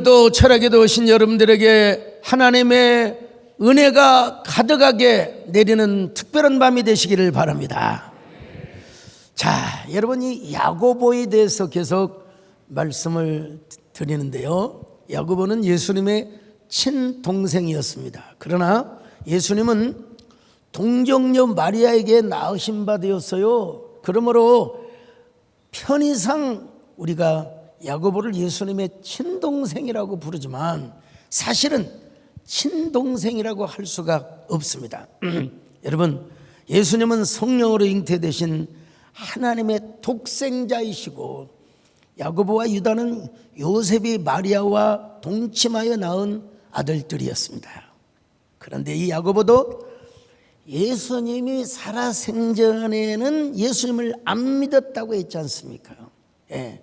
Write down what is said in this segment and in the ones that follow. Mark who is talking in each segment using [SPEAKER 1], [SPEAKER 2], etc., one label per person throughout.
[SPEAKER 1] 오늘도 철학에도 오신 여러분들에게 하나님의 은혜가 가득하게 내리는 특별한 밤이 되시기를 바랍니다. 자, 여러분이 야고보에 대해서 계속 말씀을 드리는데요, 야고보는 예수님의 친동생이었습니다. 그러나 예수님은 동정녀 마리아에게 낳으신 바 되었어요. 그러므로 편의상 우리가 야고보를 예수님의 친동생이라고 부르지만 사실은 친동생이라고 할 수가 없습니다. 여러분, 예수님은 성령으로 잉태되신 하나님의 독생자이시고 야고보와 유다는 요셉이 마리아와 동침하여 낳은 아들들이었습니다. 그런데 이 야고보도 예수님이 살아생전에는 예수님을 안 믿었다고 했지 않습니까? 예.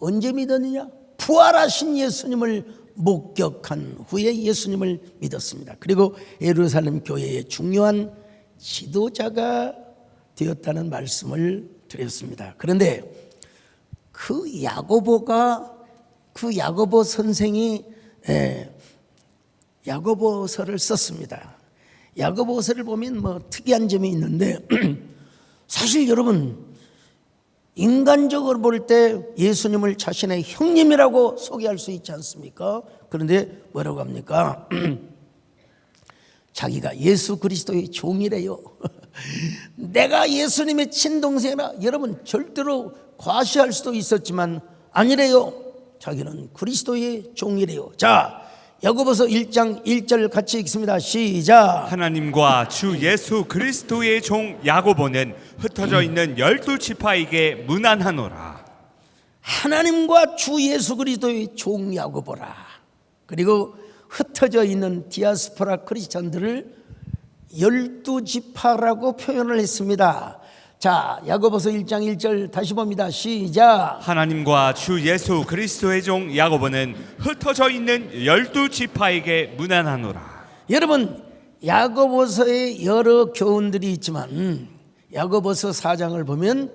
[SPEAKER 1] 언제 믿었느냐? 부활하신 예수님을 목격한 후에 예수님을 믿었습니다. 그리고 예루살렘 교회의 중요한 지도자가 되었다는 말씀을 드렸습니다. 그런데 그 야고보 선생이 야고보서를 썼습니다. 야고보서를 보면 특이한 점이 있는데 사실 여러분, 인간적으로 볼 때 예수님을 자신의 형님이라고 소개할 수 있지 않습니까? 그런데 뭐라고 합니까? 자기가 예수 그리스도의 종이래요. 내가 예수님의 친동생이라. 여러분, 절대로 과시할 수도 있었지만 아니래요. 자기는 그리스도의 종이래요. 자, 야고보서 1장 1절 같이 읽습니다. 시작.
[SPEAKER 2] 하나님과 주 예수 그리스도의 종 야고보는 흩어져 있는 12지파에게 문안하노라.
[SPEAKER 1] 하나님과 주 예수 그리스도의 종 야고보라. 그리고 흩어져 있는 디아스포라 크리스찬들을 12지파라고 표현을 했습니다. 자, 야고보서 1장 1절 다시 봅니다. 시작.
[SPEAKER 2] 하나님과 주 예수 그리스도의 종 야고보는 흩어져 있는 12지파에게 문안하노라.
[SPEAKER 1] 여러분, 야고보서에 여러 교훈들이 있지만 야고보서 4장을 보면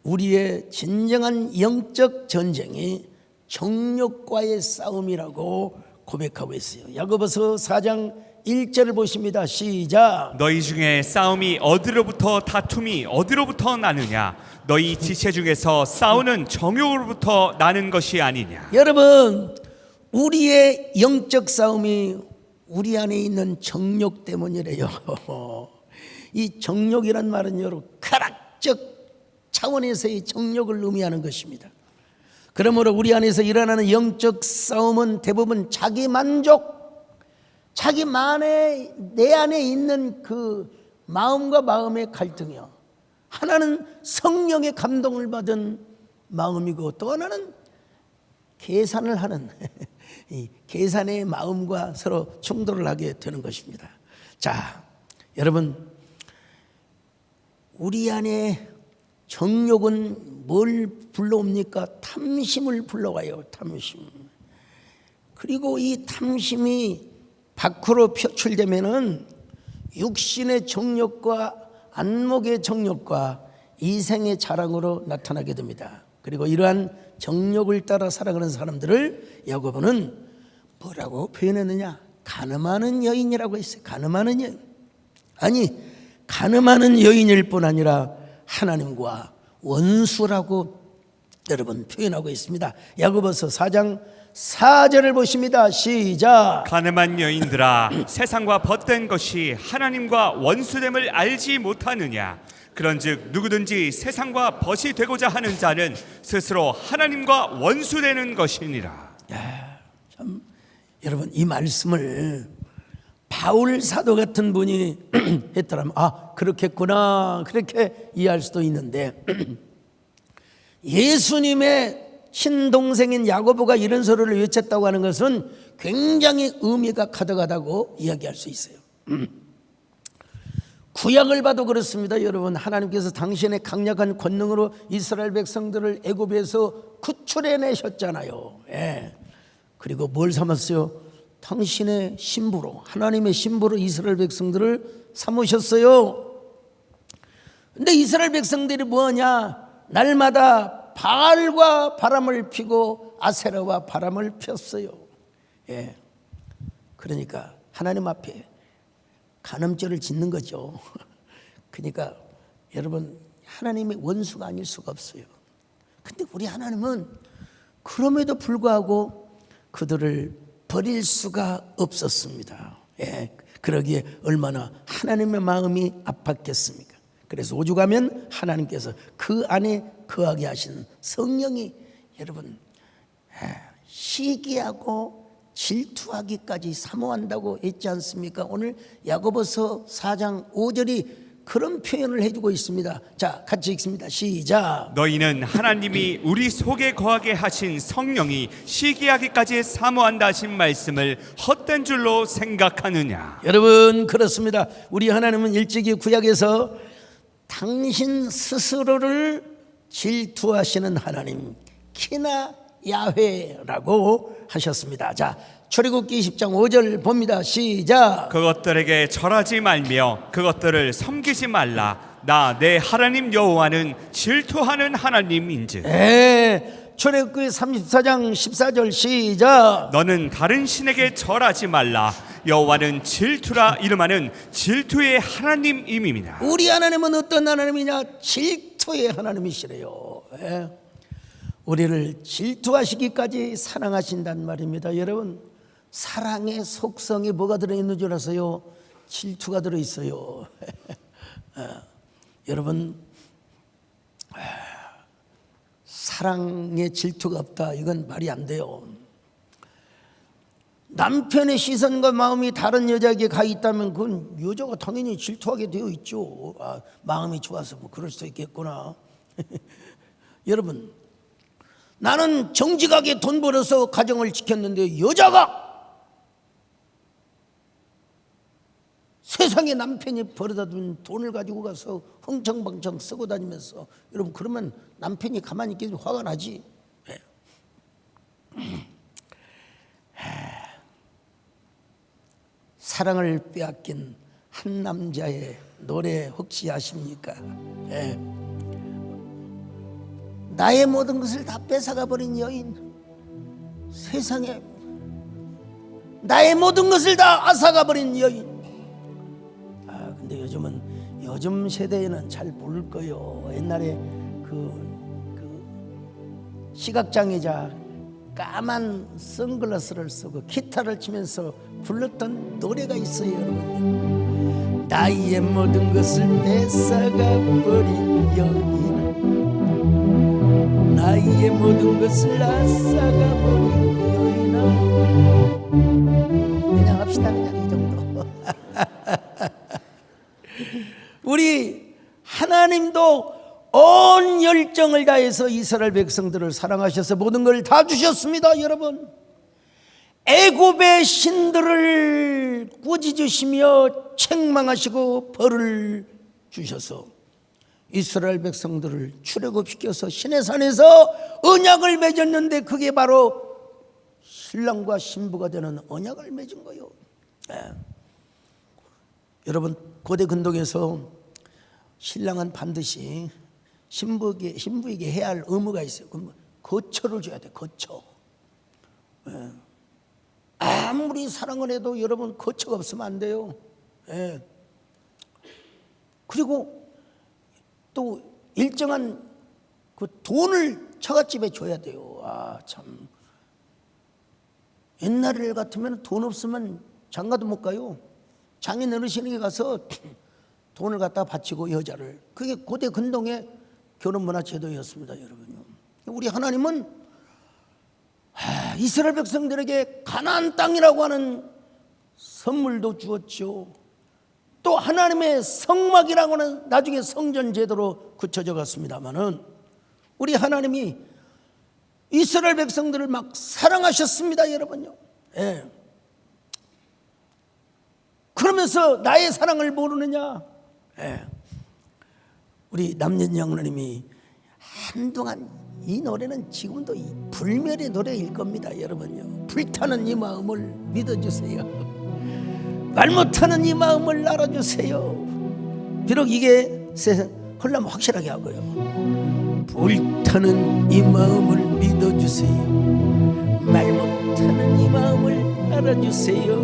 [SPEAKER 1] 우리의 진정한 영적 전쟁이 정욕과의 싸움이라고 고백하고 있어요. 야고보서 4장 1절을 보십니다. 시작.
[SPEAKER 2] 너희 중에 싸움이 어디로부터 다툼이 어디로부터 나느냐? 너희 지체 중에서 싸우는 정욕으로부터 나는 것이 아니냐?
[SPEAKER 1] 여러분, 우리의 영적 싸움이 우리 안에 있는 정욕 때문이래요. 이 정욕이란 말은 여러분, 쾌락적 차원에서의 정욕을 의미하는 것입니다. 그러므로 우리 안에서 일어나는 영적 싸움은 대부분 자기 만족, 자기만의 내 안에 있는 그 마음과 마음의 갈등이요. 하나는 성령의 감동을 받은 마음이고 또 하나는 계산을 하는 이 계산의 마음과 서로 충돌을 하게 되는 것입니다. 자, 여러분, 우리 안에 정욕은 뭘 불러옵니까? 탐심을 불러와요. 탐심. 그리고 이 탐심이 밖으로 표출되면은 육신의 정욕과 안목의 정욕과 이생의 자랑으로 나타나게 됩니다. 그리고 이러한 정욕을 따라 살아가는 사람들을 야고보는 뭐라고 표현했느냐? 가늠하는 여인이라고 했어요. 가늠하는 여인. 아니, 가늠하는 여인일 뿐 아니라 하나님과 원수라고 여러분 표현하고 있습니다. 야고보서 4장 4절을 보십니다. 시작.
[SPEAKER 2] 가늠한 여인들아, 세상과 벗된 것이 하나님과 원수됨을 알지 못하느냐? 그런즉 누구든지 세상과 벗이 되고자 하는 자는 스스로 하나님과 원수되는 것이니라.
[SPEAKER 1] 참, 여러분, 이 말씀을 바울 사도 같은 분이 했더라면 그렇겠구나, 그렇게 이해할 수도 있는데 예수님의 친동생인 야고보가 이런 소리를 외쳤다고 하는 것은 굉장히 의미가 가득하다고 이야기할 수 있어요. 구약을 봐도 그렇습니다. 여러분, 하나님께서 당신의 강력한 권능으로 이스라엘 백성들을 애굽에서 구출해내셨잖아요. 그리고 뭘 삼았어요? 당신의 신부로, 하나님의 신부로 이스라엘 백성들을 삼으셨어요. 근데 이스라엘 백성들이 뭐하냐? 날마다 바알과 바람을 피고 아세라와 바람을 폈어요. 예. 그러니까 하나님 앞에 간음죄를 짓는 거죠. 그러니까 여러분, 하나님의 원수가 아닐 수가 없어요. 근데 우리 하나님은 그럼에도 불구하고 그들을 버릴 수가 없었습니다. 예. 그러기에 얼마나 하나님의 마음이 아팠겠습니까? 그래서 오죽하면 하나님께서 그 안에 거하게 하신 성령이 여러분 시기하고 질투하기까지 사모한다고 했지 않습니까? 오늘 야고보서 4장 5절이 그런 표현을 해주고 있습니다. 자, 같이 읽습니다. 시작.
[SPEAKER 2] 너희는 하나님이 우리 속에 거하게 하신 성령이 시기하기까지 사모한다 하신 말씀을 헛된 줄로 생각하느냐?
[SPEAKER 1] 여러분, 그렇습니다. 우리 하나님은 일찍이 구약에서 당신 스스로를 질투하시는 하나님, 키나 야훼라고 하셨습니다. 자, 출애굽기 10장 5절 봅니다. 시작.
[SPEAKER 2] 그것들에게 절하지 말며 그것들을 섬기지 말라. 나 내 하나님 여호와는 질투하는 하나님인즉.
[SPEAKER 1] 출애굽기 34장 14절 시작.
[SPEAKER 2] 너는 다른 신에게 절하지 말라. 여호와는 질투라 이름하는 질투의 하나님임이니라.
[SPEAKER 1] 우리 하나님은 어떤 하나님이냐? 질투의 하나님이시래요. 우리를 질투하시기까지 사랑하신단 말입니다. 여러분, 사랑의 속성에 뭐가 들어있는 줄 아세요? 질투가 들어있어요. 여러분, 사랑에 질투가 없다, 이건 말이 안 돼요. 남편의 시선과 마음이 다른 여자에게 가 있다면 그건 여자가 당연히 질투하게 되어 있죠. 마음이 좋아서 뭐 그럴 수도 있겠구나. 여러분, 나는 정직하게 돈 벌어서 가정을 지켰는데 여자가 세상에 남편이 벌어다 둔 돈을 가지고 가서 흥청망청 쓰고 다니면서, 여러분, 그러면 남편이 가만히 있기 화가 나지. 사랑을 빼앗긴 한 남자의 노래 혹시 아십니까? 나의 모든 것을 다 뺏어가 버린 여인, 세상에 나의 모든 것을 다 앗아가 버린 여인. 근데 요즘 세대에는 잘 모를 거예요. 옛날에 그 시각장애자 까만 선글라스를 쓰고 기타를 치면서 불렀던 노래가 있어요, 여러분. 나의 모든 것을 뺏어가 버린 여인아, 나의 모든 것을 앗아가 버린 여인아. 그냥 합시다, 그냥 이 정도. 우리 하나님도 온 열정을 다해서 이스라엘 백성들을 사랑하셔서 모든 걸 다 주셨습니다. 여러분, 애굽의 신들을 꾸짖으시며 책망하시고 벌을 주셔서 이스라엘 백성들을 출애굽시켜서 시내산에서 언약을 맺었는데, 그게 바로 신랑과 신부가 되는 언약을 맺은 거예요. 여러분, 고대 근동에서 신랑은 반드시 신부에게 해야 할 의무가 있어요. 그럼 거처를 줘야 돼, 거처. 아무리 사랑을 해도 여러분, 거처가 없으면 안 돼요. 그리고 또 일정한 그 돈을 처갓집에 줘야 돼요. 참, 옛날 같으면 돈 없으면 장가도 못 가요. 장인 어르신에게 가서 돈을 갖다 바치고 여자를. 그게 고대 근동의 결혼 문화 제도였습니다, 여러분요. 우리 하나님은 이스라엘 백성들에게 가나안 땅이라고 하는 선물도 주었죠. 또 하나님의 성막이라고 하는 나중에 성전 제도로 굳혀져 갔습니다만은, 우리 하나님이 이스라엘 백성들을 막 사랑하셨습니다, 여러분요. 그러면서 나의 사랑을 모르느냐? 우리 남년 장로님이 한동안, 이 노래는 지금도 불멸의 노래일 겁니다, 여러분요. 불타는 이 마음을 믿어주세요. 말 못하는 이 마음을 알아주세요. 비록 이게 세상 홀라면 확실하게 하고요. 불타는 이 마음을 믿어주세요. 말 못하는 이 마음을 알아주세요.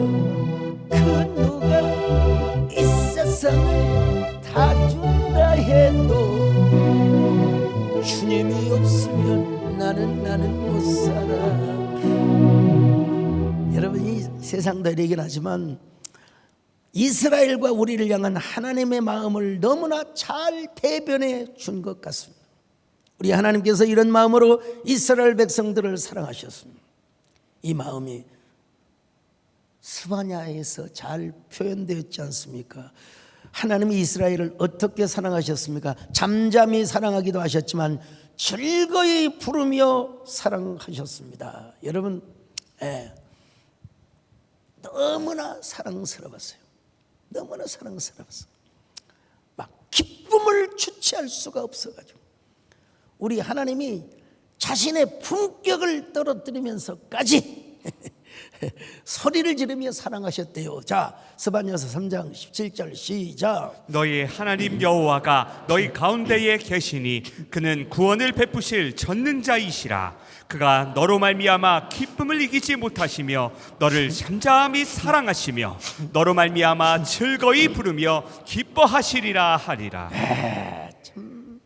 [SPEAKER 1] 그 누가 이 세상을 다 준다 해도 주님이 없으면 나는 못 살아. 여러분, 이 세상도 얘기는 하지만 이스라엘과 우리를 향한 하나님의 마음을 너무나 잘 대변해 준 것 같습니다. 우리 하나님께서 이런 마음으로 이스라엘 백성들을 사랑하셨습니다. 이 마음이 스바냐에서 잘 표현되었지 않습니까? 하나님이 이스라엘을 어떻게 사랑하셨습니까? 잠잠히 사랑하기도 하셨지만 즐거이 부르며 사랑하셨습니다. 여러분, 너무나 사랑스러웠어요. 너무나 사랑스러웠어요. 막 기쁨을 주체할 수가 없어가지고 우리 하나님이 자신의 품격을 떨어뜨리면서까지 소리를 지르며 사랑하셨대요. 자, 스바냐서 3장 17절 시작.
[SPEAKER 2] 너희 하나님 여호와가 너희 가운데에 계시니 그는 구원을 베푸실 전능자이시라. 그가 너로 말미암아 기쁨을 이기지 못하시며 너를 잠잠히 사랑하시며 너로 말미암아 즐거이 부르며 기뻐하시리라 하리라.
[SPEAKER 1] 참.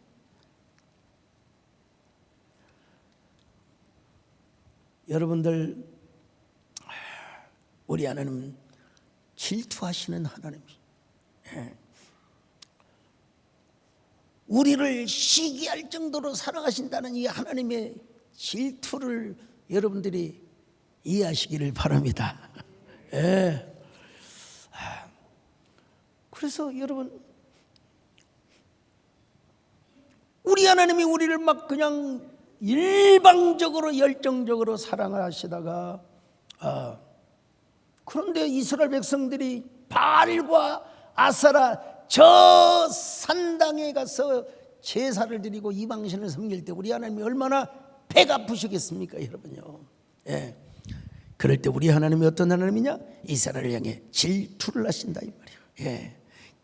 [SPEAKER 1] 여러분들, 우리 하나님은 질투하시는 하나님이에요. 우리를 시기할 정도로 사랑하신다는 이 하나님의 질투를 여러분들이 이해하시기를 바랍니다. 그래서 여러분, 우리 하나님이 우리를 막 그냥 일방적으로 열정적으로 사랑하시다가 그런데 이스라엘 백성들이 바알과 아세라 저 산당에 가서 제사를 드리고 이방신을 섬길 때 우리 하나님이 얼마나 배가 아프시겠습니까, 여러분요? 그럴 때 우리 하나님이 어떤 하나님이냐? 이스라엘을 향해 질투를 하신다 이 말이야.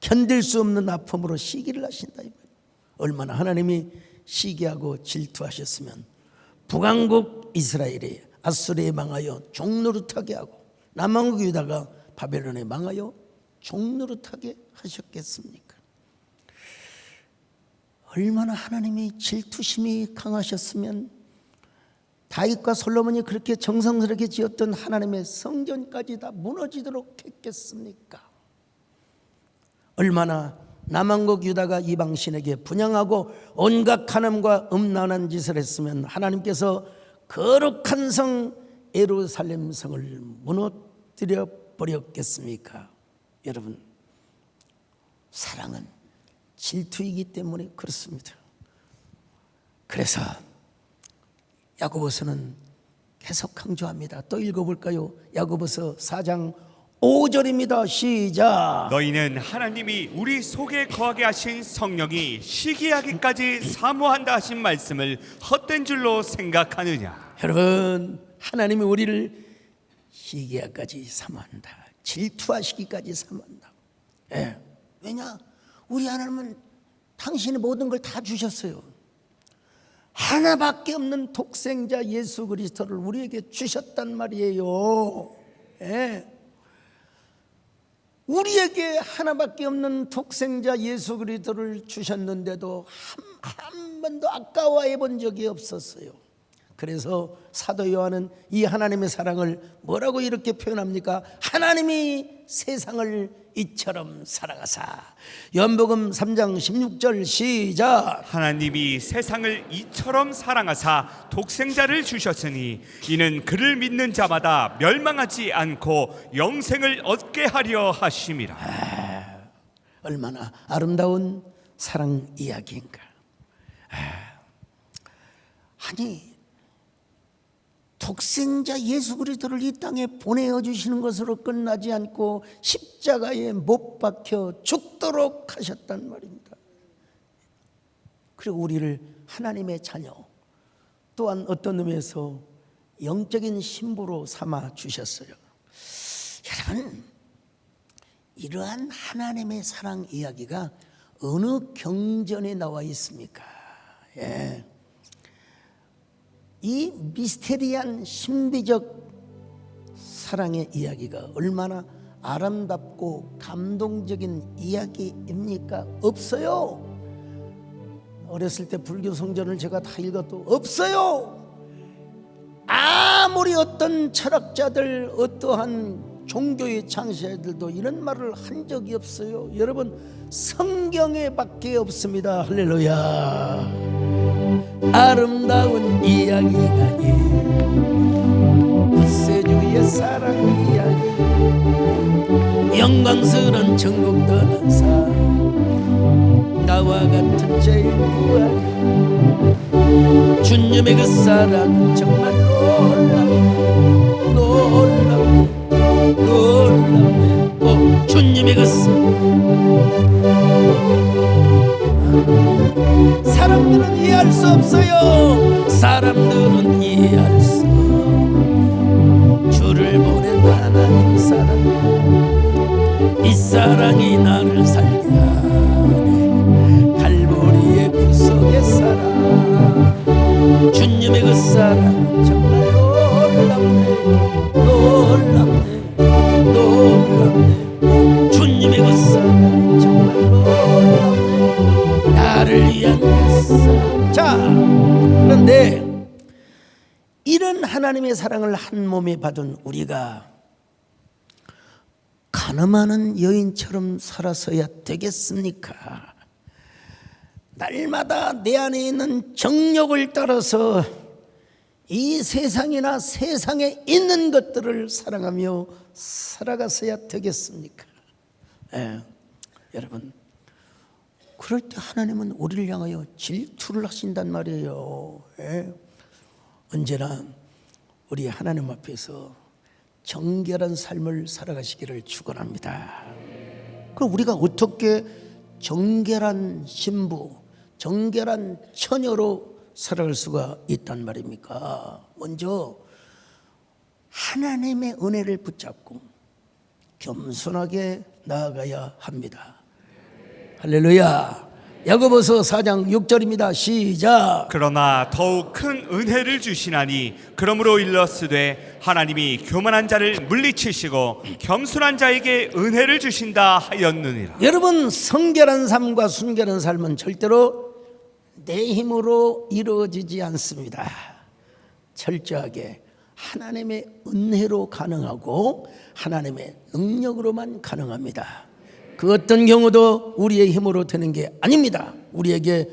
[SPEAKER 1] 견딜 수 없는 아픔으로 시기를 하신다 이 말이야. 얼마나 하나님이 시기하고 질투하셨으면 북왕국 이스라엘이 아수르에 망하여 종노릇하게 하고 남왕국 유다가 바벨론에 망하여 종노릇하게 하셨겠습니까? 얼마나 하나님이 질투심이 강하셨으면 다윗과 솔로몬이 그렇게 정성스럽게 지었던 하나님의 성전까지 다 무너지도록 했겠습니까? 얼마나 남왕국 유다가 이방신에게 분향하고 온갖 간음과 음란한 짓을 했으면 하나님께서 거룩한 성 예루살렘 성을 무너뜨려 버렸겠습니까? 여러분, 사랑은 질투이기 때문에 그렇습니다. 그래서 야고보서는 계속 강조합니다. 또 읽어볼까요? 야고보서 4장 5절입니다. 시작.
[SPEAKER 2] 너희는 하나님이 우리 속에 거하게 하신 성령이 시기하기까지 사모한다 하신 말씀을 헛된 줄로 생각하느냐?
[SPEAKER 1] 여러분, 하나님이 우리를 시기하기까지 사모한다, 질투하시기까지 사모한다. 왜냐? 우리 하나님은 당신이 모든 걸 다 주셨어요. 하나밖에 없는 독생자 예수 그리스도를 우리에게 주셨단 말이에요. 우리에게 하나밖에 없는 독생자 예수 그리스도를 주셨는데도 한 번도 아까워해 본 적이 없었어요. 그래서 사도 요한은 이 하나님의 사랑을 뭐라고 이렇게 표현합니까? 하나님이 세상을 이처럼 사랑하사. 요한복음 3장 16절 시작.
[SPEAKER 2] 하나님이 세상을 이처럼 사랑하사 독생자를 주셨으니 이는 그를 믿는 자마다 멸망하지 않고 영생을 얻게 하려 하심이라.
[SPEAKER 1] 얼마나 아름다운 사랑 이야기인가. 아니, 독생자 예수 그리스도를 이 땅에 보내어 주시는 것으로 끝나지 않고 십자가에 못 박혀 죽도록 하셨단 말입니다. 그리고 우리를 하나님의 자녀, 또한 어떤 의미에서 영적인 신부로 삼아 주셨어요. 여러분, 이러한 하나님의 사랑 이야기가 어느 경전에 나와 있습니까? 이 미스테리한 신비적 사랑의 이야기가 얼마나 아름답고 감동적인 이야기입니까? 없어요. 어렸을 때 불교 성전을 제가 다 읽어도 없어요. 아무리 어떤 철학자들, 어떠한 종교의 창시자들도 이런 말을 한 적이 없어요. 여러분, 성경에 밖에 없습니다. 할렐루야. 아름다운 이야기가 구세주의 사랑 이야기, 영광스러운 천국 떠난 삶, 나와 같은 제일 구하리, 주님의 그 사랑은 정말 놀랍네. 주님의 그 사람들은 이해할 수 없어요. 사람들은 이해할 수 없어요. 주를 보낸 하나님 사랑, 이 사랑이 나를 살게 하네. 갈보리의 구속의 사랑, 주님의 그 사랑 정말 놀랍네. 주님의 그 사랑 정말 놀랍네. 나를 위한 그 사랑. 자, 그런데 이런 하나님의 사랑을 한 몸에 받은 우리가 가늠하는 여인처럼 살아서야 되겠습니까? 날마다 내 안에 있는 정욕을 따라서 이 세상이나 세상에 있는 것들을 사랑하며 살아가서야 되겠습니까? 여러분, 그럴 때 하나님은 우리를 향하여 질투를 하신단 말이에요. 언제나 우리 하나님 앞에서 정결한 삶을 살아가시기를 축원합니다. 그럼 우리가 어떻게 정결한 신부, 정결한 처녀로 살아갈 수가 있단 말입니까? 먼저 하나님의 은혜를 붙잡고 겸손하게 나아가야 합니다. 할렐루야. 야고보서 4장 6절입니다. 시작.
[SPEAKER 2] 그러나 더욱 큰 은혜를 주시나니 그러므로 일렀으되 하나님이 교만한 자를 물리치시고 겸손한 자에게 은혜를 주신다 하였느니라.
[SPEAKER 1] 여러분, 성결한 삶과 순결한 삶은 절대로 내 힘으로 이루어지지 않습니다. 철저하게 하나님의 은혜로 가능하고 하나님의 능력으로만 가능합니다. 그 어떤 경우도 우리의 힘으로 되는 게 아닙니다. 우리에게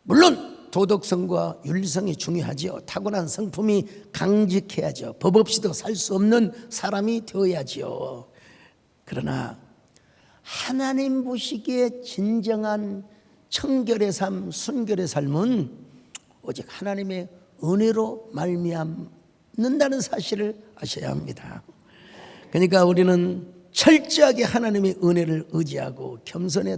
[SPEAKER 1] 물론 도덕성과 윤리성이 중요하지요. 타고난 성품이 강직해야죠. 법 없이도 살 수 없는 사람이 되어야지요. 그러나 하나님 보시기에 진정한 청결의 삶, 순결의 삶은 오직 하나님의 은혜로 말미암는다는 사실을 아셔야 합니다. 그러니까 우리는 철저하게 하나님의 은혜를 의지하고 겸손해.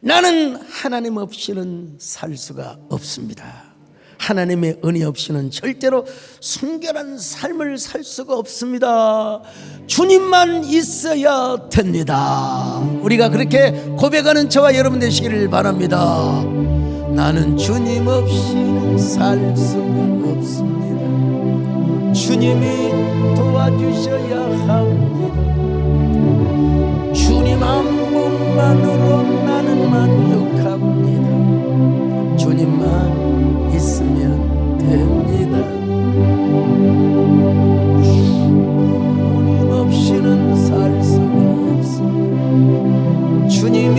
[SPEAKER 1] 나는 하나님 없이는 살 수가 없습니다. 하나님의 은혜 없이는 절대로 순결한 삶을 살 수가 없습니다. 주님만 있어야 됩니다. 우리가 그렇게 고백하는 저와 여러분 되시기를 바랍니다. 나는 주님 없이는 살 수가 없습니다. 주님이 도와주셔야 합니다. 주님 한 분만으로 나는 만족합니다. 주님만 있으면 됩니다. 주님 없이는 살 수가 없습니다. 주님이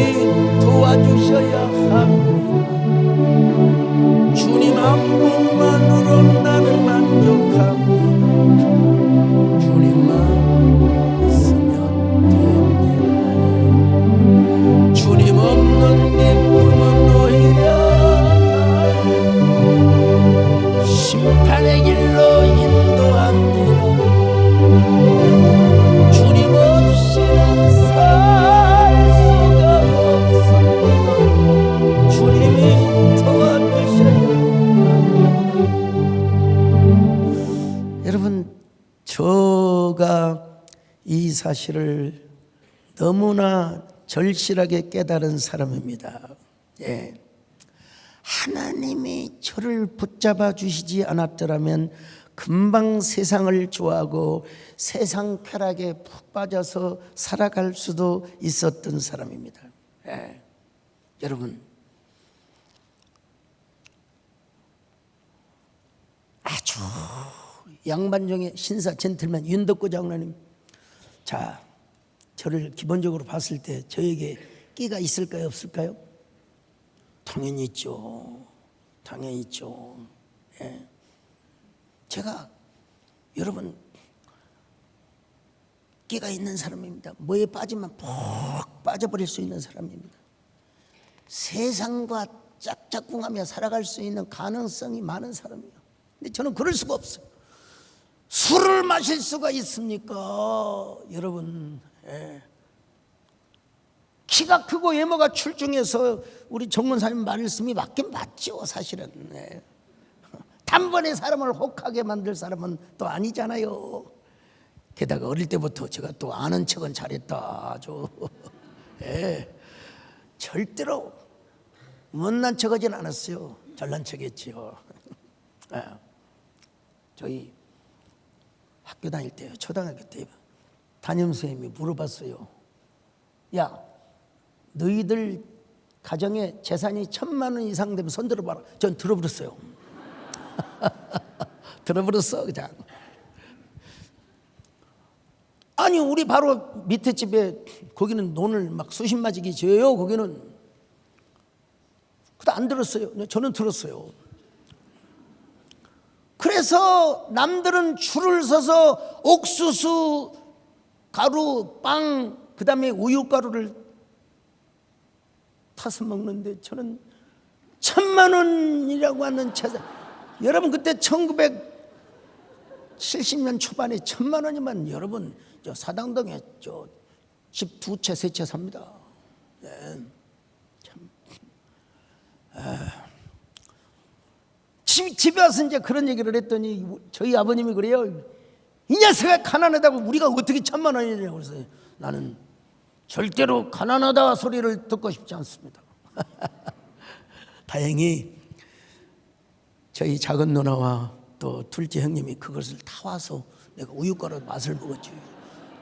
[SPEAKER 1] 도와주셔야 합니다. 주님 한 분만으로 나는 만족합니다. 주님만 있으면 됩니다. 주님 없는 기쁨은 오히려 심판의 길로 인도합니다. 주님 없이는 살 수가 없습니다. 주님이 도와주셔야 합니다. 여러분, 저가 이 사실을 너무나 절실하게 깨달은 사람입니다. 하나님이 저를 붙잡아 주시지 않았더라면 금방 세상을 좋아하고 세상 쾌락에 푹 빠져서 살아갈 수도 있었던 사람입니다. 예. 여러분, 아주 양반종의 신사 젠틀맨 윤덕구 장로님, 자, 저를 기본적으로 봤을 때 저에게 끼가 있을까요, 없을까요? 당연히 있죠. 당연히 있죠. 예. 제가 여러분 끼가 있는 사람입니다. 뭐에 빠지면 푹 빠져버릴 수 있는 사람입니다. 세상과 짝짝꿍하며 살아갈 수 있는 가능성이 많은 사람이에요. 근데 저는 그럴 수가 없어요. 술을 마실 수가 있습니까? 여러분, 예. 키가 크고 외모가 출중해서 우리 정문사님 말씀이 맞긴 맞죠, 사실은. 예. 단번에 사람을 혹하게 만들 사람은 또 아니잖아요. 게다가 어릴 때부터 제가 또 아는 척은 잘했다, 아주. 예. 절대로 못난 척하진 않았어요. 잘난 척했지요. 예. 저희 학교 다닐 때, 초등학교 때 담임선생님이 물어봤어요. 야, 너희들 가정에 재산이 1,000만 원 이상 되면 손 들어봐라. 전 들어버렸어요. 들어버렸어, 그냥. 아니, 우리 바로 밑에 집에 거기는 돈을 막 수십마지기 줘요. 거기는. 그도 안 들었어요. 저는 들었어요. 그래서 남들은 줄을 서서 옥수수 가루, 빵, 그 다음에 우유가루를 타서 먹는데 저는 1,000만 원이라고 하는 재산. 여러분, 그때 1970년 초반에 1,000만 원이면 여러분 저 사당동에 저 집 2채, 3채 삽니다. 네. 참. 집에 와서 이제 그런 얘기를 했더니 저희 아버님이 그래요. 이 녀석아, 가난하다고 우리가 어떻게 1,000만 원이냐고. 그래서 나는 절대로 가난하다 소리를 듣고 싶지 않습니다. 다행히 저희 작은 누나와 또 둘째 형님이 그것을 다 와서 내가 우유가루 맛을 먹었지.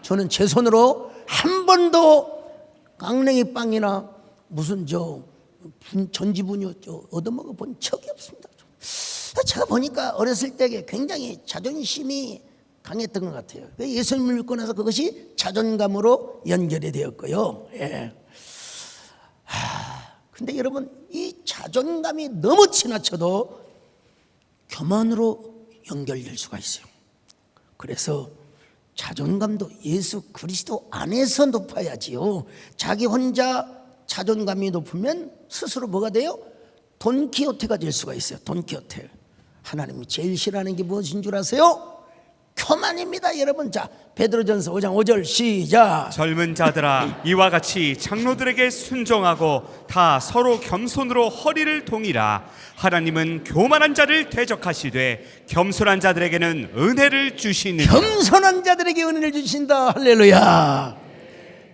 [SPEAKER 1] 저는 제 손으로 한 번도 깡냉이 빵이나 무슨 전지분유 얻어먹어 본 적이 없습니다. 제가 보니까 어렸을 때 굉장히 자존심이 강했던 것 같아요. 예수님을 믿고 나서 그것이 자존감으로 연결이 되었고요. 예. 근데 여러분, 이 자존감이 너무 지나쳐도 교만으로 연결될 수가 있어요. 그래서 자존감도 예수 그리스도 안에서 높아야지요. 자기 혼자 자존감이 높으면 스스로 뭐가 돼요? 돈키호테가 될 수가 있어요. 돈키호테. 하나님이 제일 싫어하는 게 무엇인 줄 아세요? 교만입니다, 여러분. 자, 베드로전서 5장 5절 시작.
[SPEAKER 2] 젊은 자들아, 이와 같이 장로들에게 순종하고 다 서로 겸손으로 허리를 동이라. 하나님은 교만한 자를 대적하시되 겸손한 자들에게는 은혜를 주시느니라.
[SPEAKER 1] 겸손한 자들에게 은혜를 주신다. 할렐루야.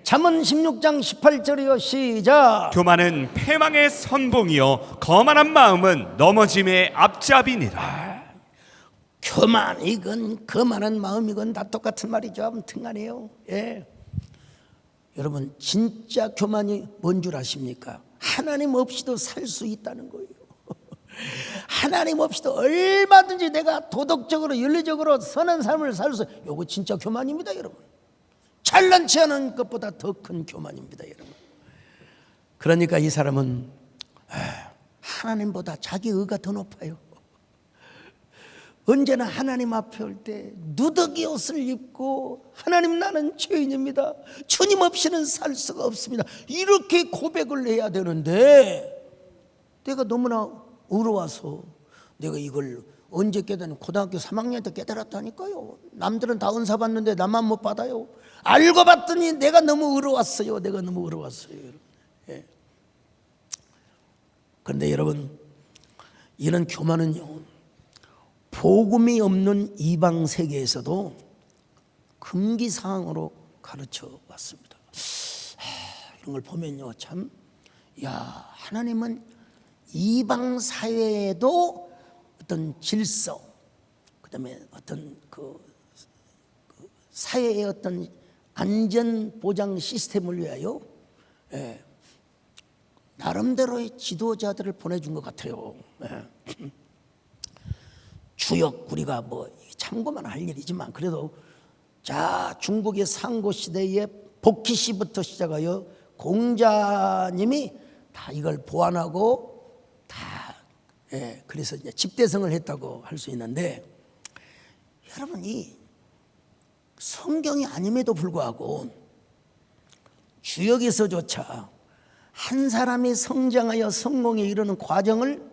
[SPEAKER 1] 잠언 16장 18절이요 시작.
[SPEAKER 2] 교만은 패망의 선봉이요 거만한 마음은 넘어짐의 앞잡이니라.
[SPEAKER 1] 교만이건 거만한 마음이건 다 똑같은 말이죠. 아무튼 간에요. 예. 여러분, 진짜 교만이 뭔 줄 아십니까? 하나님 없이도 살 수 있다는 거예요. 하나님 없이도 얼마든지 내가 도덕적으로 윤리적으로 선한 삶을 살 수 있어요. 이거 진짜 교만입니다, 여러분. 잘난치 않은 것보다 더 큰 교만입니다, 여러분. 그러니까 이 사람은 하나님보다 자기 의가 더 높아요. 언제나 하나님 앞에 올 때 누더기 옷을 입고 하나님, 나는 죄인입니다. 주님 없이는 살 수가 없습니다. 이렇게 고백을 해야 되는데 내가 너무나 어려워서 내가 이걸 언제 깨달은, 고등학교 3학년 때 깨달았다니까요. 남들은 다 은사 받는데 나만 못 받아요. 알고 봤더니 내가 너무 어려웠어요. 내가 너무 어려웠어요, 여러분. 예. 그런데 여러분, 이런 교만은요, 복음이 없는 이방 세계에서도 금기사항으로 가르쳐 왔습니다. 이런 걸 보면요, 참, 야, 하나님은 이방 사회에도 어떤 질서, 그다음에 어떤 사회의 어떤 안전 보장 시스템을 위하여 나름대로의 지도자들을 보내준 것 같아요. 주역 우리가 뭐 참고만 할 일이지만 그래도 자 중국의 상고 시대에 복희 씨부터 시작하여 공자님이 다 이걸 보완하고 다 그래서 이제 집대성을 했다고 할 수 있는데 여러분 이 성경이 아님에도 불구하고 주역에서조차 한 사람이 성장하여 성공에 이르는 과정을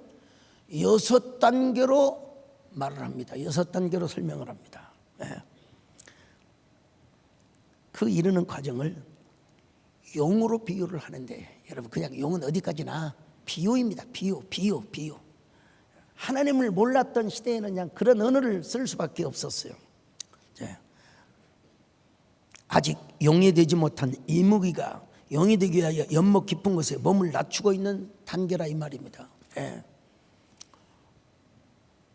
[SPEAKER 1] 6단계로 말을 합니다. 6단계로 설명을 합니다. 그 이르는 과정을 용으로 비유를 하는데 여러분 그냥 용은 어디까지나 비유입니다. 비유. 하나님을 몰랐던 시대에는 그냥 그런 언어를 쓸 수밖에 없었어요. 아직 용이 되지 못한 이무기가 용이 되기 위하여 연못 깊은 곳에 몸을 낮추고 있는 단계라 이 말입니다.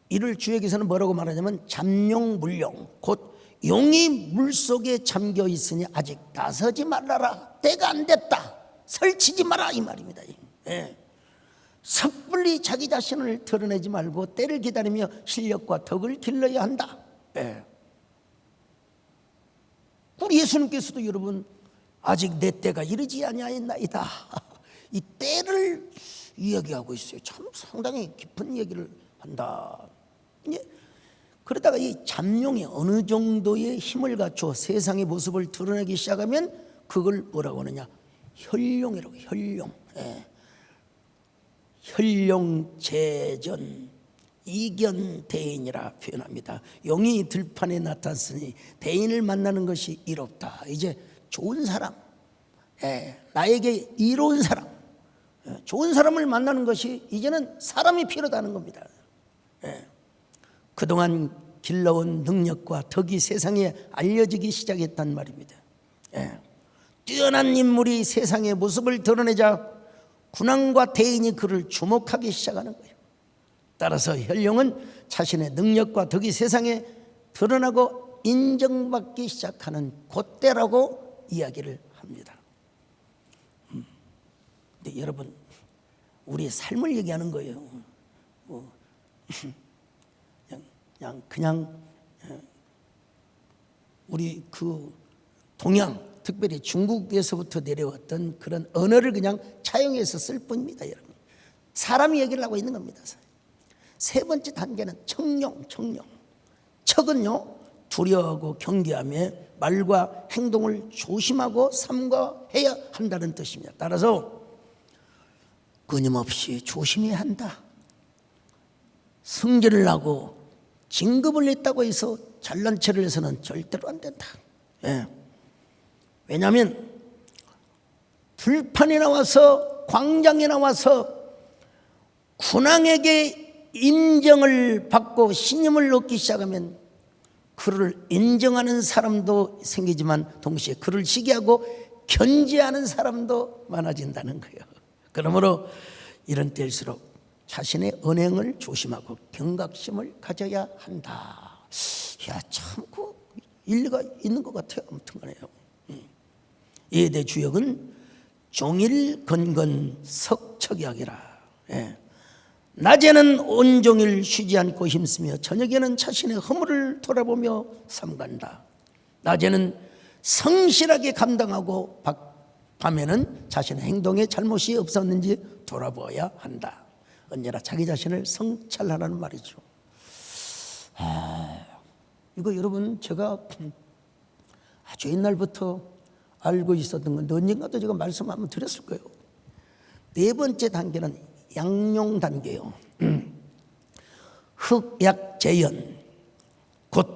[SPEAKER 1] 이를 주역에서는 뭐라고 말하냐면 잠용물용 곧 용이 물속에 잠겨 있으니 아직 나서지 말라라. 때가 안 됐다. 설치지 마라 이 말입니다. 섣불리 자기 자신을 드러내지 말고 때를 기다리며 실력과 덕을 길러야 한다. 우리 예수님께서도 여러분 아직 내 때가 이르지 아니하였나이다. 이 때를 이야기하고 있어요. 참 상당히 깊은 얘기를 한다. 그러다가 이 잠룡이 어느 정도의 힘을 갖춰 세상의 모습을 드러내기 시작하면 그걸 뭐라고 하느냐 현룡이라고. 현룡제전 이견대인이라 표현합니다. 용이 들판에 나타났으니 대인을 만나는 것이 이롭다. 이제 좋은 사람, 나에게 이로운 사람, 좋은 사람을 만나는 것이 이제는 사람이 필요하다는 겁니다. 그동안 길러온 능력과 덕이 세상에 알려지기 시작했단 말입니다. 뛰어난 인물이 세상의 모습을 드러내자 군왕과 대인이 그를 주목하기 시작하는 거예요. 따라서 현룡은 자신의 능력과 덕이 세상에 드러나고 인정받기 시작하는 그때라고 이야기를 합니다. 근데 여러분 우리의 삶을 얘기하는 거예요. 그냥 우리 그 동양 특별히 중국에서부터 내려왔던 그런 언어를 그냥 차용해서 쓸 뿐입니다. 여러분 사람이 얘기를 하고 있는 겁니다. 세 번째 단계는 청룡. 척은요 두려워하고 경계하며 말과 행동을 조심하고 삼가해야 한다는 뜻입니다. 따라서 끊임없이 조심해야 한다. 승진을 하고 진급을 했다고 해서 잘난 체를 해서는 절대로 안 된다. 왜냐하면 들판에 나와서 광장에 나와서 군왕에게 인정을 받고 신임을 얻기 시작하면 그를 인정하는 사람도 생기지만 동시에 그를 시기하고 견제하는 사람도 많아진다는 거예요. 그러므로 이런 때일수록 자신의 언행을 조심하고 경각심을 가져야 한다. 참 그 일리가 있는 것 같아요. 아무튼 간에요. 이에 대해 주역은 종일 건건 석척이하기라. 낮에는 온종일 쉬지 않고 힘쓰며 저녁에는 자신의 허물을 돌아보며 삼간다. 낮에는 성실하게 감당하고 밤에는 자신의 행동에 잘못이 없었는지 돌아보아야 한다. 언제나 자기 자신을 성찰하라는 말이죠. 이거 여러분 제가 아주 옛날부터 알고 있었던 건데 언젠가도 제가 말씀 한번 드렸을 거예요. 네 번째 단계는 양용 단계요. 흑약재연 곧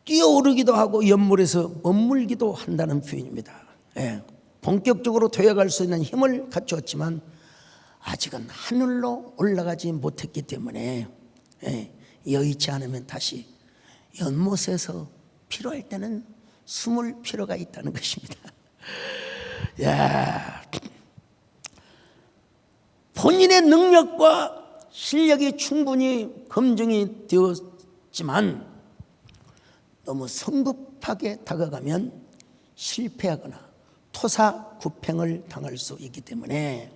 [SPEAKER 1] 뛰어오르기도 하고 연물에서 머물기도 한다는 표현입니다. 본격적으로 되어갈 수 있는 힘을 갖추었지만 아직은 하늘로 올라가지 못했기 때문에 여의치 않으면 다시 연못에서 필요할 때는 숨을 필요가 있다는 것입니다. 본인의 능력과 실력이 충분히 검증이 있지만 너무 성급하게 다가가면 실패하거나 토사구팽을 당할 수 있기 때문에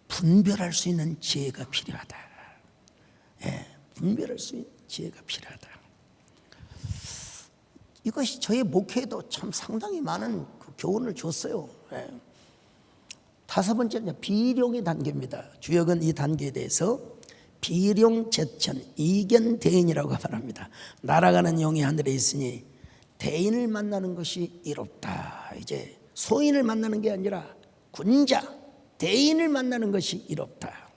[SPEAKER 1] 분별할 수 있는 지혜가 필요하다. 분별할 수 있는 지혜가 필요하다. 이것이 저의 목회에도 참 상당히 많은 그 교훈을 줬어요. 다섯 번째는 비룡의 단계입니다. 주역은 이 단계에 대해서 비룡 제천 이견 대인이라고 말합니다. 날아가는 용이 하늘에 있으니 대인을 만나는 것이 이롭다. 이제 소인을 만나는 게 아니라 군자 대인을 만나는 것이 이롭다.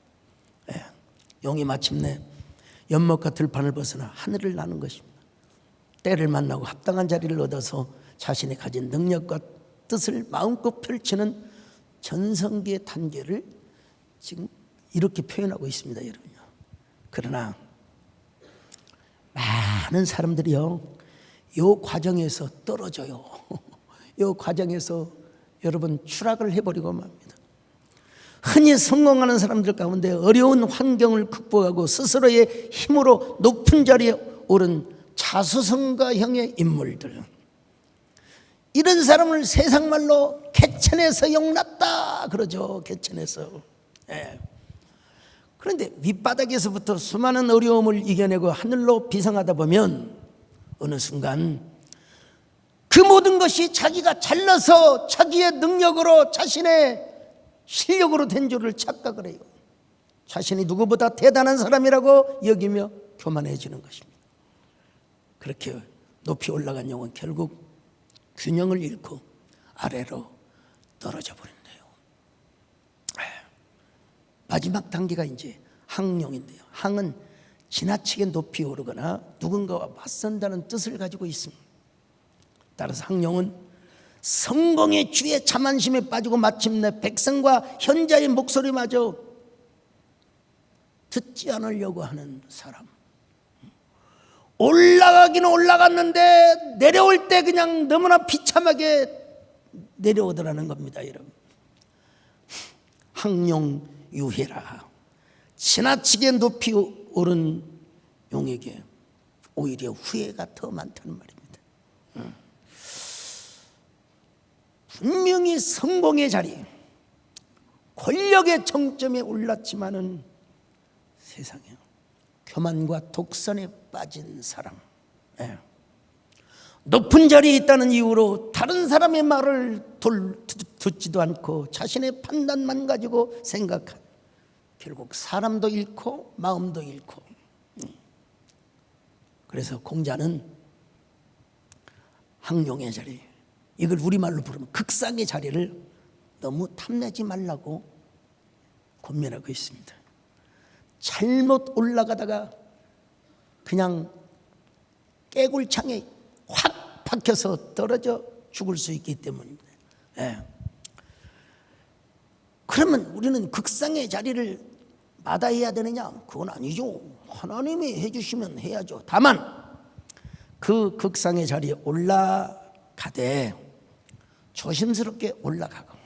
[SPEAKER 1] 용이 마침내 연못과 들판을 벗어나 하늘을 나는 것입니다. 때를 만나고 합당한 자리를 얻어서 자신이 가진 능력과 뜻을 마음껏 펼치는 전성기의 단계를 지금 이렇게 표현하고 있습니다, 여러분요. 그러나 많은 사람들이요, 이 과정에서 떨어져요. 이 과정에서 여러분 추락을 해버리고 맙니다. 흔히 성공하는 사람들 가운데 어려운 환경을 극복하고 스스로의 힘으로 높은 자리에 오른 자수성가형의 인물들, 이런 사람을 세상 말로 개천에서 용났다 그러죠. 개천에서. 그런데 밑바닥에서부터 수많은 어려움을 이겨내고 하늘로 비상하다 보면 어느 순간 그 모든 것이 자기가 잘나서 자기의 능력으로 자신의 실력으로 된 줄을 착각을 해요. 자신이 누구보다 대단한 사람이라고 여기며 교만해지는 것입니다. 그렇게 높이 올라간 영은 결국 균형을 잃고 아래로 떨어져 버린대요. 마지막 단계가 이제 항용인데요. 항은 지나치게 높이 오르거나 누군가와 맞선다는 뜻을 가지고 있습니다. 따라서 항용은 성공의 주에 자만심에 빠지고 마침내 백성과 현자의 목소리마저 듣지 않으려고 하는 사람. 올라가기는 올라갔는데 내려올 때 그냥 너무나 비참하게 내려오더라는 겁니다, 여러분. 항용유해라. 지나치게 높이 오른 용에게 오히려 후회가 더 많다는 말입니다. 분명히 성공의 자리, 권력의 정점에 올랐지만은 세상에 교만과 독선에 빠진 사람, 높은 자리에 있다는 이유로 다른 사람의 말을 듣지도 않고 자신의 판단만 가지고 생각한, 결국 사람도 잃고 마음도 잃고. 그래서 공자는 항용의 자리, 이걸 우리말로 부르면 극상의 자리를 너무 탐내지 말라고 권면하고 있습니다. 잘못 올라가다가 그냥 깨굴창에 확 박혀서 떨어져 죽을 수 있기 때문입니다. 그러면 우리는 극상의 자리를 마다해야 되느냐? 그건 아니죠. 하나님이 해주시면 해야죠. 다만 그 극상의 자리에 올라가되 조심스럽게 올라가고,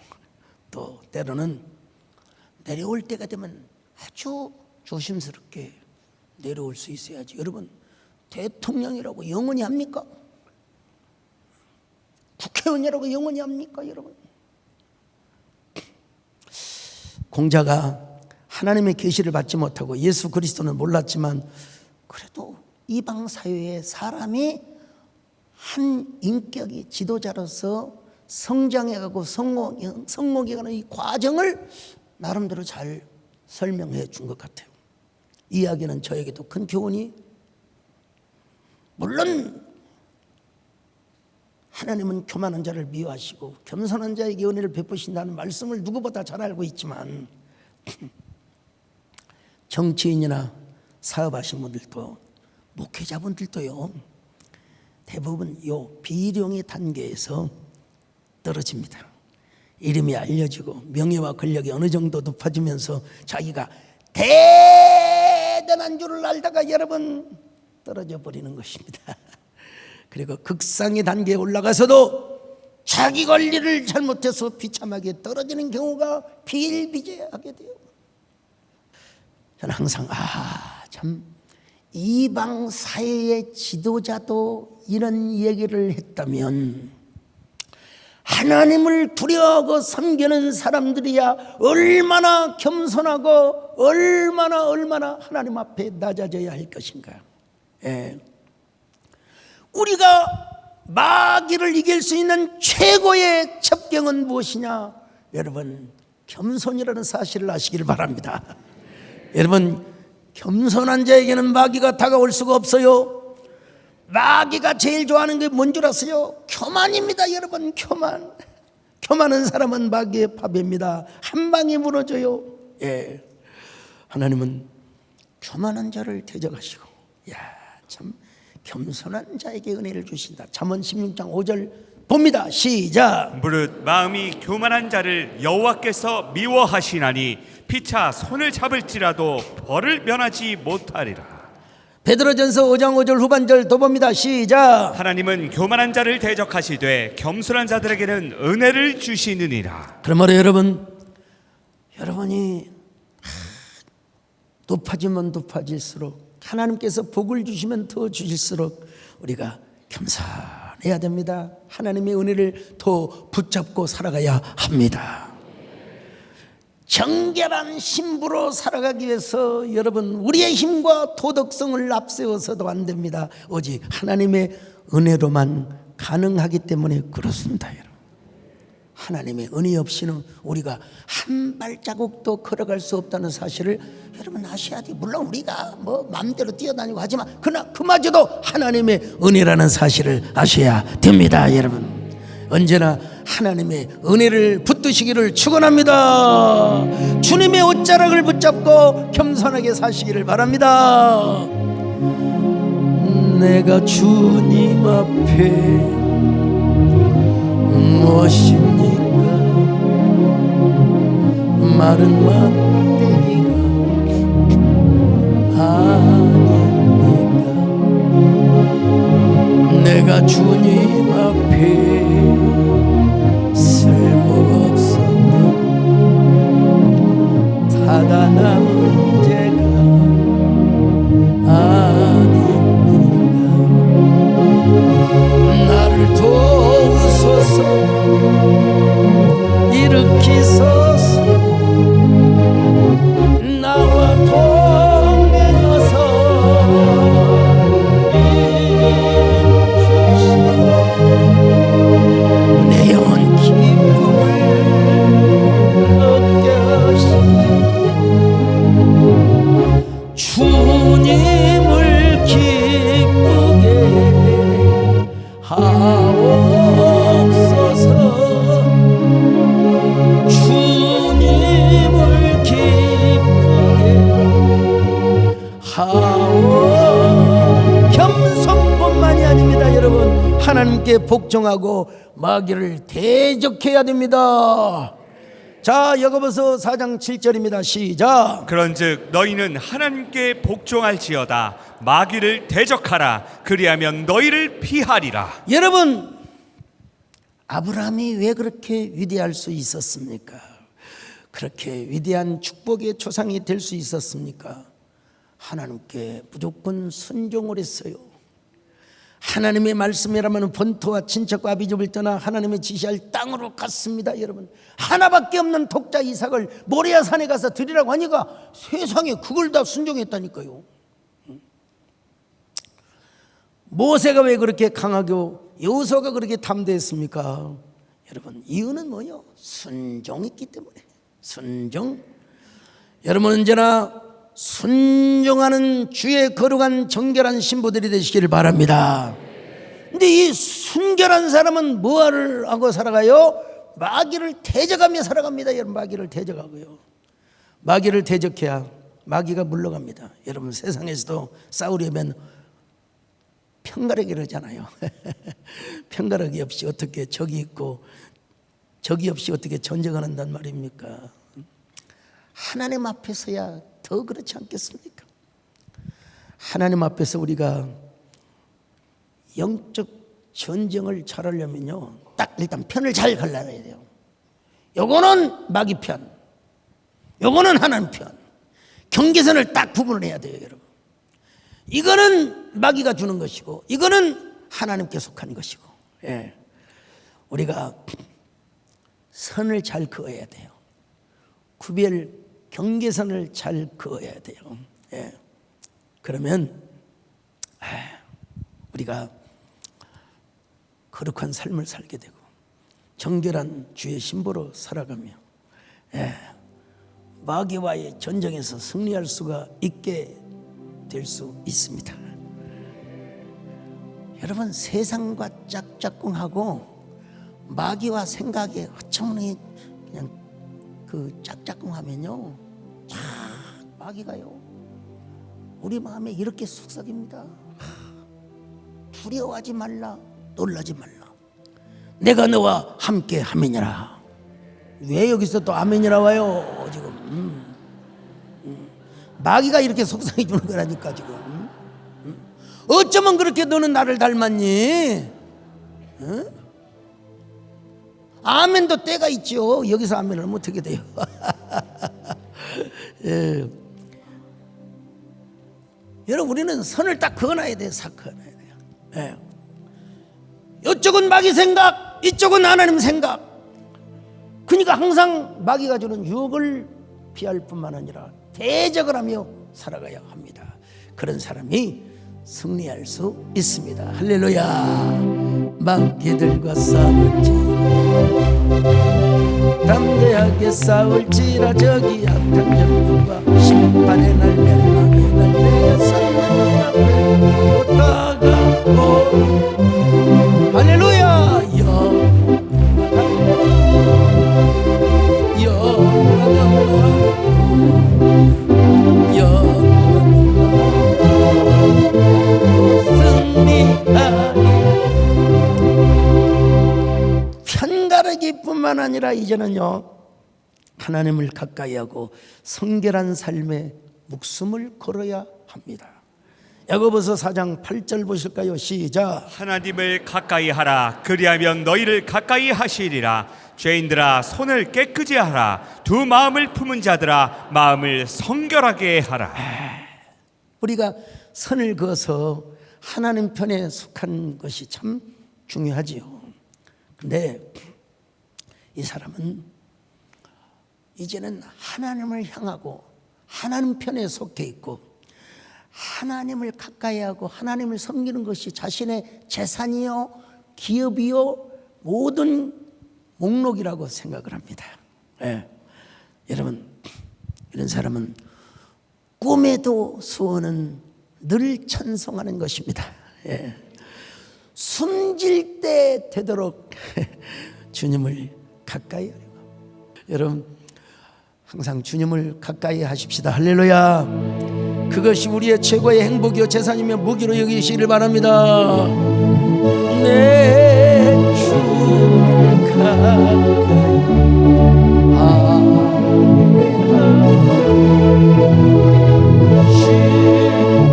[SPEAKER 1] 또 때로는 내려올 때가 되면 아주 조심스럽게 내려올 수 있어야지. 여러분, 대통령이라고 영원히 합니까? 국회의원이라고 영원히 합니까, 여러분? 공자가 하나님의 계시를 받지 못하고 예수 그리스도는 몰랐지만 그래도 이방 사회에 사람이 한 인격이 지도자로서 성장해가고 성공해가는 이 과정을 나름대로 잘 설명해 준 것 같아요. 이 이야기는 저에게도 큰 교훈이, 물론 하나님은 교만한 자를 미워하시고 겸손한 자에게 은혜를 베푸신다는 말씀을 누구보다 잘 알고 있지만, 정치인이나 사업하신 분들도 목회자분들도요, 대부분 요 비룡의 단계에서 떨어집니다. 이름이 알려지고 명예와 권력이 어느 정도 높아지면서 자기가 대단한 줄을 알다가 여러분 떨어져 버리는 것입니다. 그리고 극상의 단계에 올라가서도 자기 관리를 잘못해서 비참하게 떨어지는 경우가 비일비재하게 돼요. 저는 항상 참 이방 사회의 지도자도 이런 얘기를 했다면 하나님을 두려워하고 섬기는 사람들이야 얼마나 겸손하고 얼마나 하나님 앞에 낮아져야 할 것인가. 예. 우리가 마귀를 이길 수 있는 최고의 첩경은 무엇이냐? 여러분, 겸손이라는 사실을 아시길 바랍니다. 여러분, 겸손한 자에게는 마귀가 다가올 수가 없어요. 마귀가 제일 좋아하는 게 뭔 줄 아세요? 교만입니다. 여러분, 교만한 사람은 마귀의 밥입니다. 한 방에 무너져요. 예. 하나님은 교만한 자를 대적하시고, 참 겸손한 자에게 은혜를 주신다. 잠언 16장 5절 봅니다. 시작.
[SPEAKER 2] 무릇 마음이 교만한 자를 여호와께서 미워하시나니 피차 손을 잡을지라도 벌을 면하지 못하리라.
[SPEAKER 1] 베드로전서 5장 5절 후반절 더 봅니다. 시작.
[SPEAKER 2] 하나님은 교만한 자를 대적하시되 겸손한 자들에게는 은혜를 주시느니라.
[SPEAKER 1] 그러므로 여러분이 높아지면 높아질수록 하나님께서 복을 주시면 더 주실수록 우리가 겸손해야 됩니다. 하나님의 은혜를 더 붙잡고 살아가야 합니다. 정결한 신부로 살아가기 위해서 여러분 우리의 힘과 도덕성을 앞세워서도 안 됩니다. 오직 하나님의 은혜로만 가능하기 때문에 그렇습니다. 여러분, 하나님의 은혜 없이는 우리가 한 발자국도 걸어갈 수 없다는 사실을 여러분 아셔야 돼요. 물론 우리가 뭐 마음대로 뛰어다니고 하지만 그러나 그마저도 하나님의 은혜라는 사실을 아셔야 됩니다. 여러분, 언제나 하나님의 은혜를 붙드시기를 축원합니다. 주님의 옷자락을 붙잡고 겸손하게 사시기를 바랍니다. 내가 주님 앞에 무엇입니까? 마른 막대기가 아닙니까? 내가 주님 앞에 쓸모가 없었던 타다난 문제가 아닙니까? 나를 도우소서 일으키소서 나와 동행하사 내 영혼 기쁨을 얻게 하시니 주님을 기쁘게 하옵소서. 주님을 기쁘게 하옵. 겸손뿐만이 아닙니다. 여러분, 하나님께 복종하고 마귀를 대적해야 됩니다. 자, 야고보서 4장 7절입니다. 시작.
[SPEAKER 2] 그런즉 너희는 하나님께 복종할지어다. 마귀를 대적하라. 그리하면 너희를 피하리라.
[SPEAKER 1] 여러분, 아브라함이 왜 그렇게 위대할 수 있었습니까? 그렇게 위대한 축복의 조상이 될 수 있었습니까? 하나님께 무조건 순종을 했어요. 하나님의 말씀이라면 본토와 친척과 아비집을 떠나 하나님의 지시할 땅으로 갔습니다. 여러분, 하나밖에 없는 독자 이삭을 모리아 산에 가서 드리라고 하니까 세상에 그걸 다 순종했다니까요. 모세가 왜 그렇게 강하고 여호수아가 그렇게 담대했습니까? 여러분, 이유는 뭐예요? 순종했기 때문에. 순종. 여러분, 언제나 순종하는 주의 거룩한 정결한 신부들이 되시기를 바랍니다. 근데 이 순결한 사람은 뭐를 하고 살아가요? 마귀를 대적하며 살아갑니다. 여러분, 마귀를 대적하고요. 마귀를 대적해야 마귀가 물러갑니다. 여러분, 세상에서도 싸우려면 편가르기를 하잖아요. 편가르기 없이 어떻게 적이 있고 적이 없이 어떻게 전쟁을 한단 말입니까? 하나님 앞에서야 더 그렇지 않겠습니까? 하나님 앞에서 우리가 영적 전쟁을 잘하려면요, 딱 일단 편을 잘 갈라놔야 돼요. 요거는 마귀 편, 요거는 하나님 편. 경계선을 딱 구분을 해야 돼요, 여러분. 이거는 마귀가 주는 것이고 이거는 하나님께 속한 것이고. 예. 우리가 선을 잘 그어야 돼요. 구별 경계선을 잘 그어야 돼요. 예. 그러면 우리가 거룩한 삶을 살게 되고 정결한 주의 신부로 살아가며 마귀와의 전쟁에서 승리할 수가 있게 될 수 있습니다. 여러분, 세상과 짝짝꿍하고 마귀와 생각에 허청하게 그냥 그 짝짝꿍하면요, 참 마귀가요 우리 마음에 이렇게 속삭입니다. 두려워하지 말라, 놀라지 말라. 내가 너와 함께 하면이라. 왜 여기서 또 아멘이라 와요 지금? 마귀가 이렇게 속삭여 주는 거라니까 지금. 어쩌면 그렇게 너는 나를 닮았니? 아멘도 때가 있죠. 여기서 아멘을 하면 어떻게 돼요? 예. 여러분, 우리는 선을 딱 그어놔야 돼요. 싹 그어놔야 돼요. 예. 이쪽은 마귀 생각, 이쪽은 하나님 생각. 그러니까 항상 마귀가 주는 유혹을 피할 뿐만 아니라 대적을 하며 살아가야 합니다. 그런 사람이 승리할 수 있습니다. 할렐루야. 마귀들과 싸울지라, 담대하게 싸울지라. 저기 악한 적들과 심판의 날, 멸망의 날, 내가 선한 앞에 못 다가오리. 할렐루야. 편가르기뿐만 아니라 이제는요, 하나님을 가까이하고 성결한 삶에 목숨을 걸어야 합니다. 야고보서 4장 8절 보실까요? 시작.
[SPEAKER 2] 하나님을 가까이 하라. 그리하면 너희를 가까이 하시리라. 죄인들아, 손을 깨끗이 하라. 두 마음을 품은 자들아, 마음을 성결하게 하라.
[SPEAKER 1] 우리가 선을 그어서 하나님 편에 속한 것이 참 중요하지요. 근데 이 사람은 이제는 하나님을 향하고 하나님 편에 속해 있고 하나님을 가까이 하고 하나님을 섬기는 것이 자신의 재산이요, 기업이요, 모든 목록이라고 생각을 합니다. 예. 여러분, 이런 사람은 꿈에도 소원은 늘 찬송하는 것입니다. 예. 숨질 때 되도록 주님을 가까이 하려고. 여러분, 항상 주님을 가까이 하십시다. 할렐루야. 그것이 우리의 최고의 행복이요 재산이며 무기로 여기시기를 바랍니다. 내 주를 가까이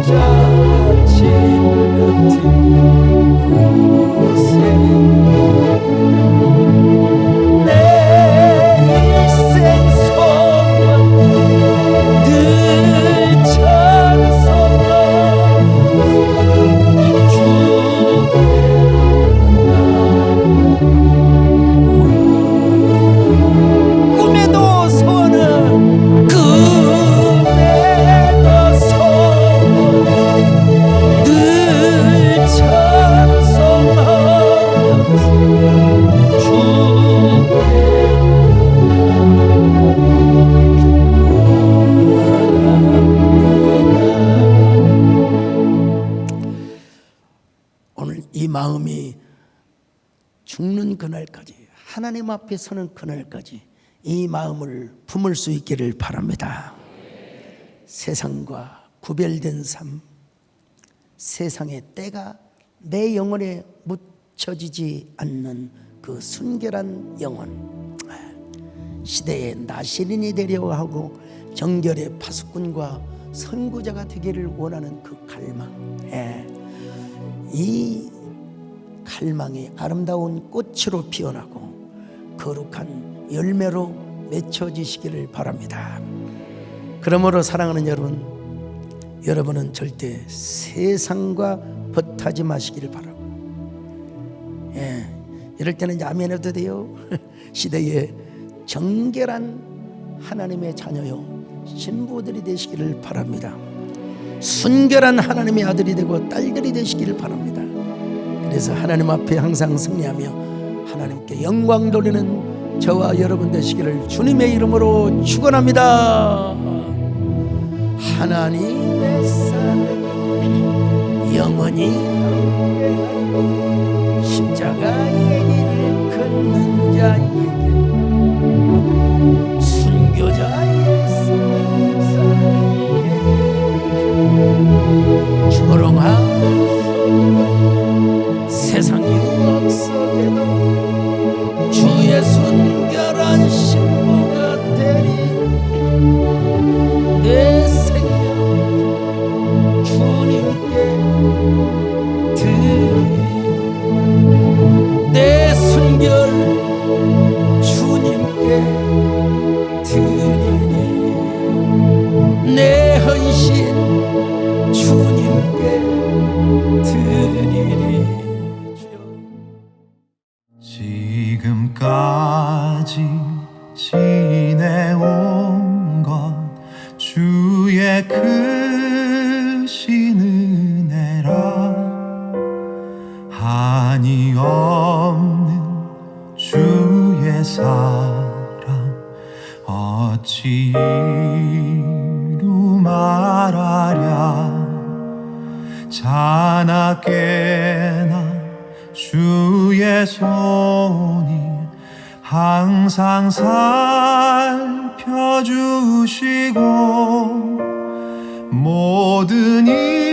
[SPEAKER 1] 십자가 찔러진 곳에 내 일생 소원 늘 이 마음이 죽는 그날까지, 하나님 앞에 서는 그날까지 이 마음을 품을 수 있기를 바랍니다. 세상과 구별된 삶, 세상의 때가 내 영혼에 묻혀지지 않는 그 순결한 영혼, 시대의 나시린이 되려고 하고 정결의 파수꾼과 선구자가 되기를 원하는 그 갈망, 이 갈망이 아름다운 꽃으로 피어나고 거룩한 열매로 맺혀지시기를 바랍니다. 그러므로 사랑하는 여러분, 여러분은 절대 세상과 벗하지 마시기를 바라고, 이럴 때는 이제 아멘 해도 돼요. 시대에 정결한 하나님의 자녀요 신부들이 되시기를 바랍니다. 순결한 하나님의 아들이 되고 딸들이 되시기를 바랍니다. 그래서 하나님 앞에 항상 승리하며 하나님께 영광 돌리는 저와 여러분 되시기를 주님의 이름으로 축원합니다. 하나님의 사랑 영원히 함께하리. 십자가의 길을 걷는 자에게 순교자의 사랑에게 조롱하소서. 세상 유혹 속에도 주의 순결한 신부가 되리. 내 생명 주님께 드리. 내 순결 주님께 드리리. 내 헌신 주님께 드리리.
[SPEAKER 3] 지금까지 지내온 것 주의 크신 은혜라. 한이 없는 주의 사랑 어찌 이루 말하랴. 자나깨나 주의 손이 항상 살펴주시고 모든 일